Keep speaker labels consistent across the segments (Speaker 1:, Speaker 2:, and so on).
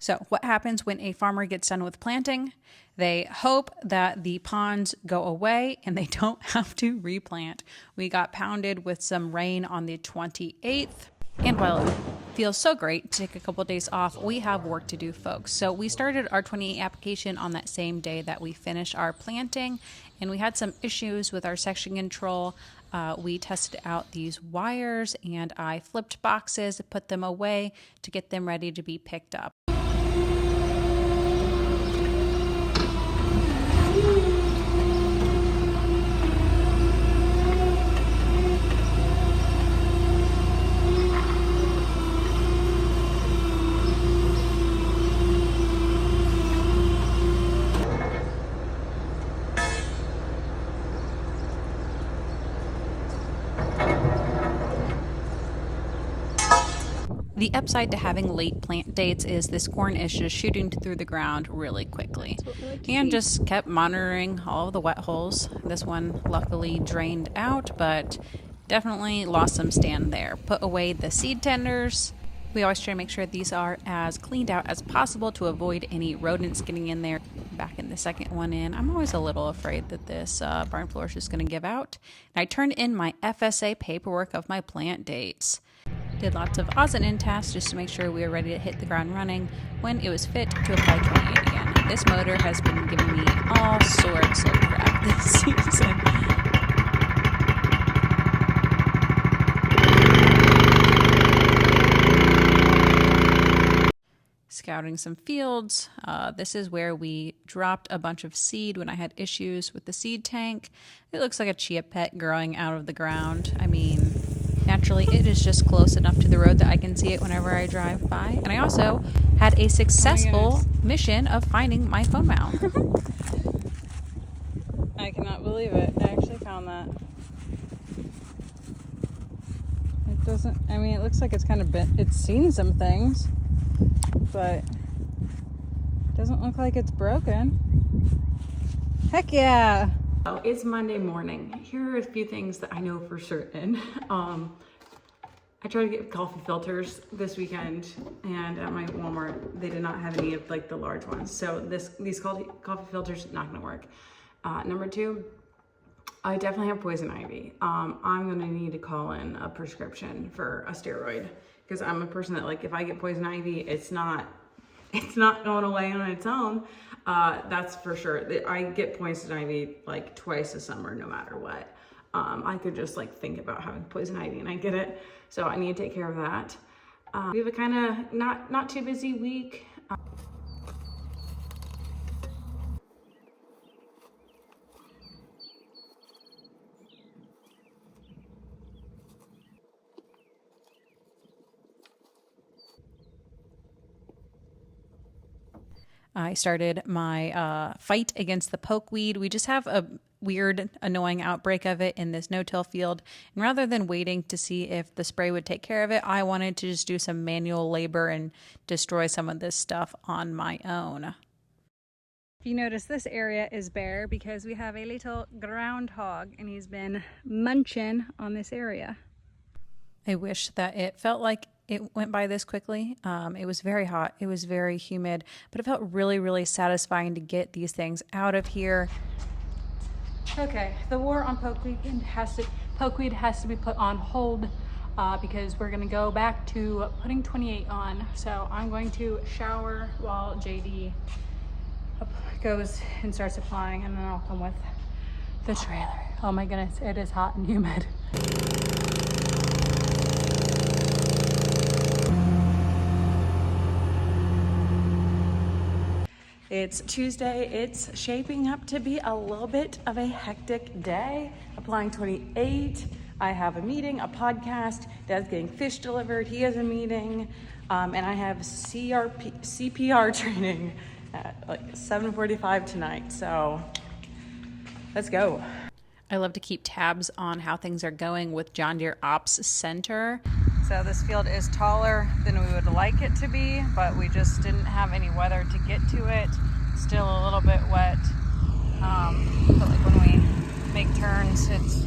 Speaker 1: So what happens when a farmer gets done with planting? They hope that the ponds go away and they don't have to replant. We got pounded with some rain on the 28th. And while it feels so great to take a couple of days off, we have work to do, folks. So we started our 28 application on that same day that we finished our planting, and we had some issues with our section control. We tested out these wires, and I flipped boxes, put them away to get them ready to be picked up. The upside to having late plant dates is this corn is just shooting through the ground really quickly. And just kept monitoring all of the wet holes. This one luckily drained out, but definitely lost some stand there. Put away the seed tenders. We always try to make sure these are as cleaned out as possible to avoid any rodents getting in there. Back in the second one in, I'm always a little afraid that this barn floor is just going to give out. And I turned in my FSA paperwork of my plant dates. Did lots of odds and end tasks just to make sure we were ready to hit the ground running when it was fit to apply 28 again. This motor has been giving me all sorts of crap this season. Scouting some fields. This is where we dropped a bunch of seed when I had issues with the seed tank. It looks like a chia pet growing out of the ground. I mean, naturally, it is just close enough to the road that I can see it whenever I drive by. And I also had a successful mission of finding my phone mount.
Speaker 2: I cannot believe it. I actually found that. It doesn't, I mean, it looks like it's kind of bent. It's seen some things, but it doesn't look like it's broken. Heck yeah!
Speaker 1: Oh, it's Monday morning. Here are a few things that I know for certain. I tried to get coffee filters this weekend, and at my Walmart, they did not have any of like the large ones. So these coffee filters not gonna work. Number two, I definitely have poison ivy. I'm gonna need to call in a prescription for a steroid because I'm a person that, like, if I get poison ivy, it's not going away on its own. That's for sure. I get poison ivy like twice a summer, no matter what. I could just like think about having poison ivy and I get it. So I need to take care of that. We have a kind of not too busy week. I started my fight against the pokeweed. We just have a weird, annoying outbreak of it in this no-till field. And rather than waiting to see if the spray would take care of it, I wanted to just do some manual labor and destroy some of this stuff on my own.
Speaker 2: If you notice, this area is bare because we have a little groundhog and he's been munching on this area.
Speaker 1: I wish that it felt like it went by this quickly. It was very hot. It was very humid, but it felt really, really satisfying to get these things out of here.
Speaker 2: Okay, the war on pokeweed has to be put on hold because we're gonna go back to putting 28 on. So I'm going to shower while JD goes and starts applying, and then I'll come with the trailer. Oh my goodness, it is hot and humid. It's Tuesday. It's shaping up to be a little bit of a hectic day. Applying 28. I have a meeting, a podcast. Dad's getting fish delivered. He has a meeting. And I have CPR training at like 7:45 tonight. So let's go.
Speaker 1: I love to keep tabs on how things are going with John Deere Ops Center.
Speaker 2: So this field is taller than we would like it to be, but we just didn't have any weather to get to it. Still a little bit wet. But like when we make turns, it's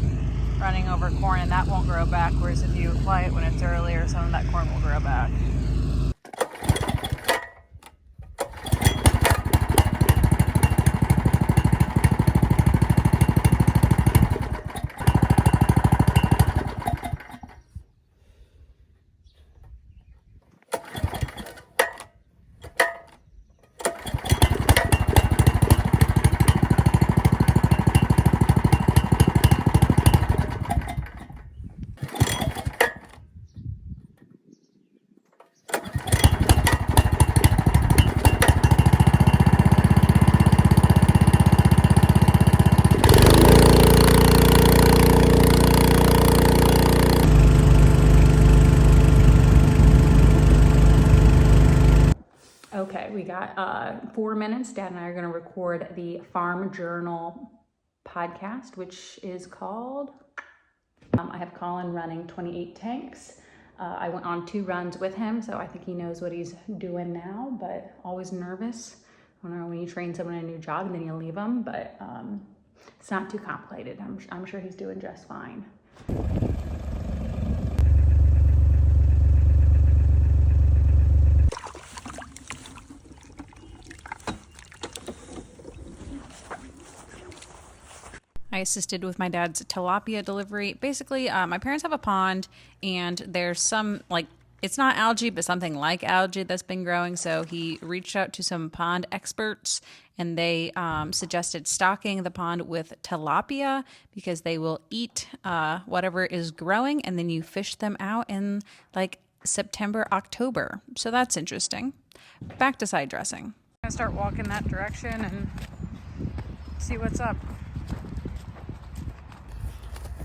Speaker 2: running over corn and that won't grow back. Whereas if you apply it when it's earlier, some of that corn will grow back. Okay, we got 4 minutes. Dad and I are going to record the Farm Journal podcast, which is called, I have Colin running 28 tanks. I went on 2 runs with him, so I think he knows what he's doing now, but always nervous. I don't know when you train someone in a new job and then you leave them, but it's not too complicated. I'm sure he's doing just fine.
Speaker 1: I assisted with my dad's tilapia delivery. Basically, my parents have a pond, and there's some, like, it's not algae, but something like algae that's been growing. So he reached out to some pond experts, and they suggested stocking the pond with tilapia because they will eat whatever is growing, and then you fish them out in like September, October. So that's interesting. Back to side dressing. I'm gonna start walking that direction and see what's up.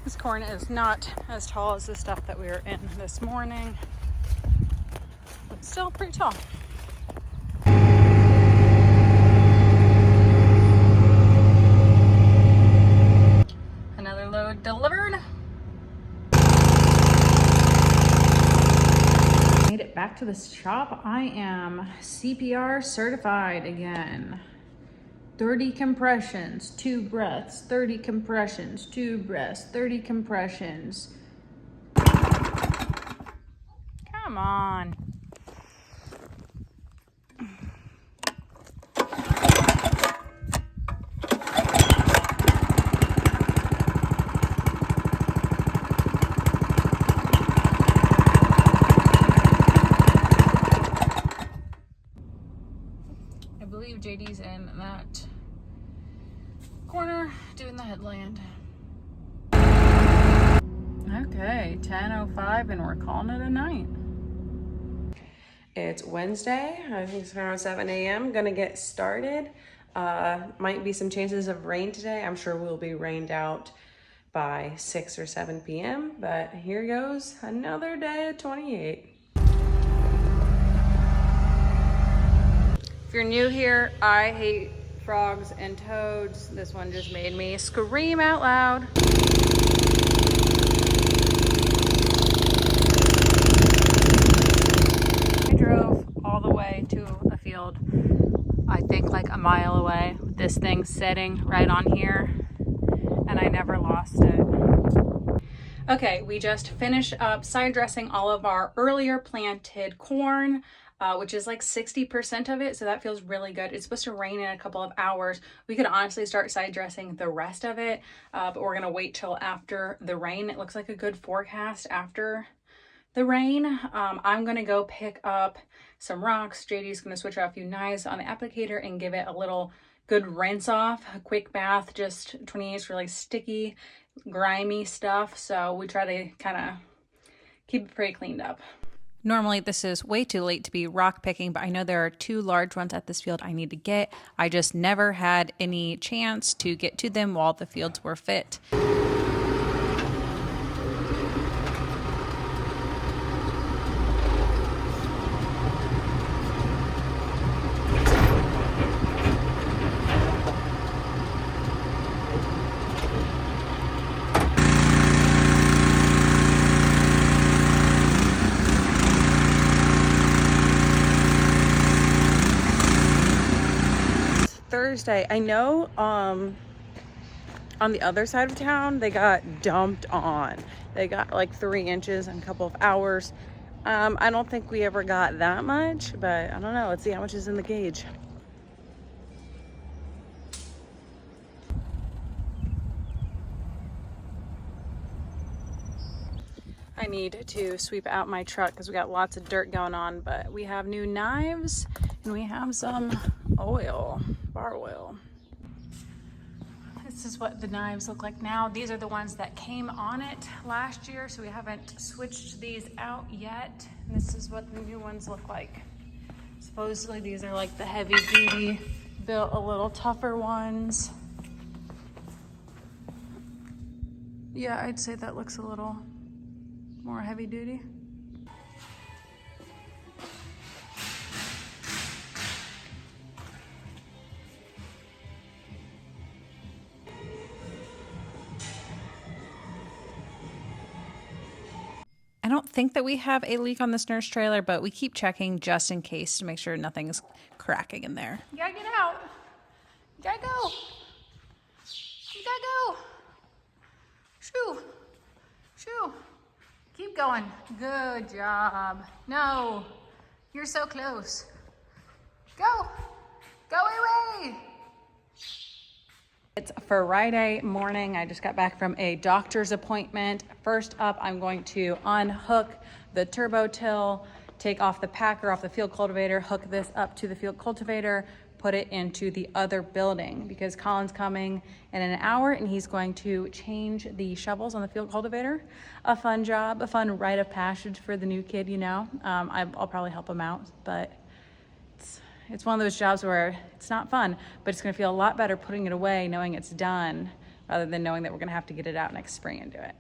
Speaker 1: This corn is not as tall as the stuff that we were in this morning, but still pretty tall. Another load delivered. Made it back to the shop. I am CPR certified again. 30 compressions, 2 breaths, 30 compressions, 2 breaths, 30 compressions. Come on. I believe JD's in that corner doing the headland. Okay, 10:05 and we're calling it a night.
Speaker 2: It's Wednesday. I think it's around 7 a.m. Gonna get started. Might be some chances of rain today. I'm sure we'll be rained out by 6 or 7 p.m. But here goes another day at 28. If you're new here, I hate frogs and toads. This one just made me scream out loud. I drove all the way to a field, I think like a mile away, with this thing sitting right on here, and I never lost it. Okay, we just finished up side dressing all of our earlier planted corn, which is like 60% of it, so that feels really good. It's supposed to rain in a couple of hours. We could honestly start side dressing the rest of it, but we're gonna wait till after the rain. It looks like a good forecast after the rain. I'm gonna go pick up some rocks. JD's gonna switch out a few knives on the applicator and give it a little good rinse off, a quick bath. Just 28 is really sticky, grimy stuff, so we try to kind of keep it pretty cleaned up. Normally this is way too late to be rock picking, but I know there are 2 large ones at this field I need to get. I just never had any chance to get to them while the fields were fit. Thursday. I know on the other side of town they got dumped on. They got like 3 inches in a couple of hours. I don't think we ever got that much, but I don't know. Let's see how much is in the gauge. I need to sweep out my truck because we got lots of dirt going on, but we have new knives and we have some oil, bar oil. This is what the knives look like now. These are the ones that came on it last year, so we haven't switched these out yet. And this is what the new ones look like. Supposedly these are like the heavy duty, built a little tougher ones. Yeah, I'd say that looks a little more heavy duty.
Speaker 1: don't think that we have a leak on this nurse trailer, but we keep checking just in case to make sure nothing's cracking in there.
Speaker 2: You gotta get out. You gotta go. You gotta go. Shoo. Shoo. Keep going. Good job. No. You're so close. Go. Go away. It's Friday morning. I just got back from a doctor's appointment. First up, I'm going to unhook the turbo till, take off the packer off the field cultivator, hook this up to the field cultivator, put it into the other building because Colin's coming in an hour and he's going to change the shovels on the field cultivator. A fun job, a fun rite of passage for the new kid, you know. I'll probably help him out, but it's one of those jobs where it's not fun, but it's gonna feel a lot better putting it away, knowing it's done, rather than knowing that we're gonna have to get it out next spring and do it.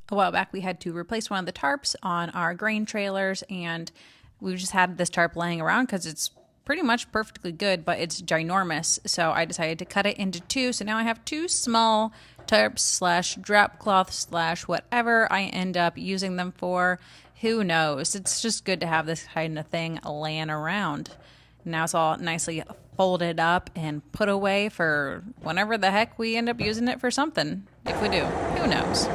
Speaker 1: A while back, we had to replace one of the tarps on our grain trailers, and we just had this tarp laying around because it's pretty much perfectly good, but it's ginormous. So I decided to cut it into two. So now I have two small tarps slash drop cloth slash whatever I end up using them for. Who knows? It's just good to have this kind of thing laying around. Now it's all nicely folded up and put away for whenever the heck we end up using it for something. If we do, who knows?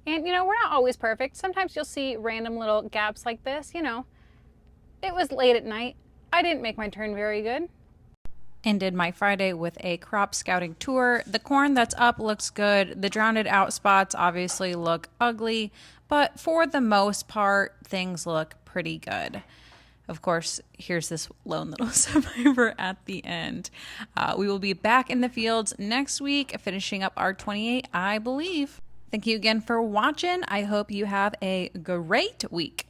Speaker 3: And, we're not always perfect. Sometimes you'll see random little gaps like this, It was late at night. I didn't make my turn very good.
Speaker 1: Ended my Friday with a crop scouting tour. The corn that's up looks good. The drowned out spots obviously look ugly, but for the most part, things look pretty good. Of course, here's this lone little survivor at the end. We will be back in the fields next week, finishing up our 28, I believe. Thank you again for watching. I hope you have a great week.